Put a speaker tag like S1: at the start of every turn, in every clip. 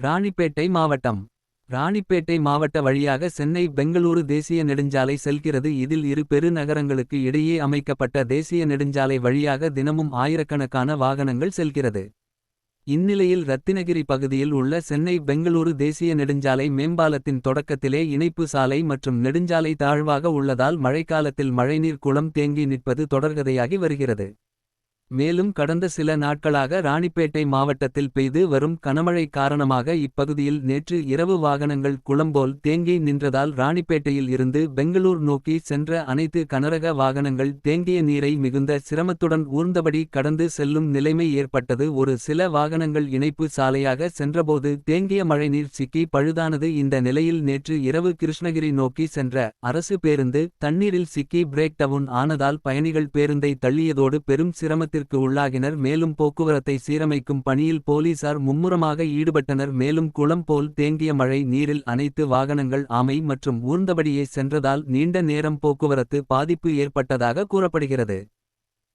S1: ராணிப்பேட்டை மாவட்டம். ராணிப்பேட்டை மாவட்ட வழியாக சென்னை பெங்களூரு தேசிய நெடுஞ்சாலை செல்கிறது. இதில் இரு பெருநகரங்களுக்கு இடையே அமைக்கப்பட்ட தேசிய நெடுஞ்சாலை வழியாக தினமும் ஆயிரக்கணக்கான வாகனங்கள் செல்கிறது. இந்நிலையில் ரத்தினகிரி பகுதியில் உள்ள சென்னை பெங்களூரு தேசிய நெடுஞ்சாலை மேம்பாலத்தின் தொடக்கத்திலே இணைப்பு சாலை மற்றும் நெடுஞ்சாலை தாழ்வாக உள்ளதால் மழைக்காலத்தில் மழைநீர் குளம் தேங்கி நிற்பது தொடர்கதையாகி வருகிறது. மேலும் கடந்த சில நாட்களாக ராணிப்பேட்டை மாவட்டத்தில் பெய்து வரும் கனமழை காரணமாக இப்பகுதியில் நேற்று இரவு வாகனங்கள் குளம்போல் தேங்கி நின்றதால் ராணிப்பேட்டையில் இருந்து பெங்களூர் நோக்கி சென்ற அனைத்து கனரக வாகனங்கள் தேங்கிய நீரை மிகுந்த சிரமத்துடன் ஊர்ந்தபடி கடந்து செல்லும் நிலைமை ஏற்பட்டது. ஒரு சில வாகனங்கள் இணைப்பு சாலையாக சென்றபோது தேங்கிய மழைநீர் சிக்கி பழுதானது. இந்த நிலையில் நேற்று இரவு கிருஷ்ணகிரி நோக்கி சென்ற அரசு பேருந்து தண்ணீரில் சிக்கி பிரேக் டவுன் ஆனதால் பயணிகள் பேருந்தை தள்ளியதோடு பெரும் சிரமத்திற்கு உள்ளாகினர். மேலும் போக்குவரத்தை சீரமைக்கும் பணியில் போலீசார் மும்முரமாக ஈடுபட்டனர். மேலும் குளம் போல் தேங்கிய மழை நீரில் அனைத்து வாகனங்கள் ஆமை மற்றும் ஊர்ந்தபடியே சென்றதால் நீண்ட நேரம் போக்குவரத்து பாதிப்பு ஏற்பட்டதாக கூறப்படுகிறது.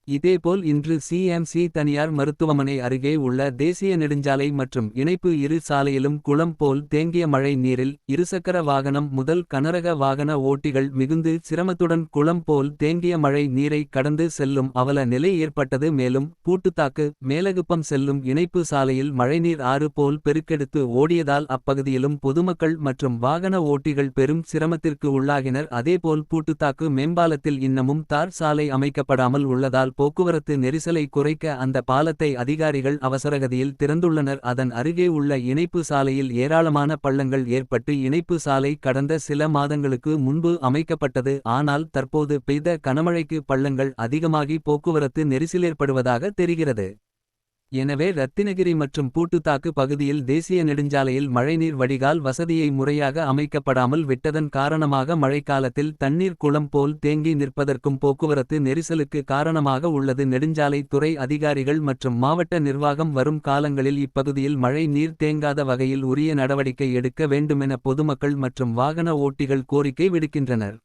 S1: இதேபோல் இன்று சிஎம்சி தனியார் மருத்துவமனை அருகே உள்ள தேசிய நெடுஞ்சாலை மற்றும் இணைப்பு இரு சாலையிலும் குளம் போல் தேங்கிய மழை நீரில் இருசக்கர வாகனம் முதல் கனரக வாகன ஓட்டிகள் மிகுந்து சிரமத்துடன் குளம் போல் தேங்கிய மழை நீரை கடந்து செல்லும் அவல நிலை ஏற்பட்டது. மேலும் பூட்டுத்தாக்கு மேலகுப்பம் செல்லும் இணைப்பு சாலையில் மழைநீர் ஆறு போல் பெருக்கெடுத்து ஓடியதால் அப்பகுதியிலும் பொதுமக்கள் மற்றும் வாகன ஓட்டிகள் பெரும் சிரமத்திற்கு உள்ளாகினர். அதேபோல் பூட்டுத்தாக்கு மேம்பாலத்தில் இன்னமும் தார் சாலை அமைக்கப்படாமல் உள்ளதால் போக்குவரத்து நெரிசலை குறைக்க அந்த பாலத்தை அதிகாரிகள் அவசரகதியில் திறந்துள்ளனர். அதன் அருகே உள்ள இணைப்பு சாலையில் ஏராளமான பள்ளங்கள் ஏற்பட்டு இணைப்பு சாலை கடந்த சில மாதங்களுக்கு முன்பு அமைக்கப்பட்டது. ஆனால் தற்போது பெய்த கனமழைக்கு பள்ளங்கள் அதிகமாகி போக்குவரத்து நெரிசலேற்படுவதாக தெரிகிறது. எனவே ரத்தினகிரி மற்றும் பூட்டுத்தாக்கு பகுதியில் தேசிய நெடுஞ்சாலையில் மழைநீர் வடிகால் வசதியை முறையாக அமைக்கப்படாமல் விட்டதன் காரணமாக மழைக்காலத்தில் தண்ணீர் குளம் போல் தேங்கி நிற்பதற்கும் போக்குவரத்து நெரிசலுக்கு காரணமாக உள்ளது. நெடுஞ்சாலை துறை அதிகாரிகள் மற்றும் மாவட்ட நிர்வாகம் வரும் காலங்களில் இப்பகுதியில் மழை நீர் தேங்காத வகையில் உரிய நடவடிக்கை எடுக்க வேண்டுமென பொதுமக்கள் மற்றும் வாகன ஓட்டிகள் கோரிக்கை விடுக்கின்றனர்.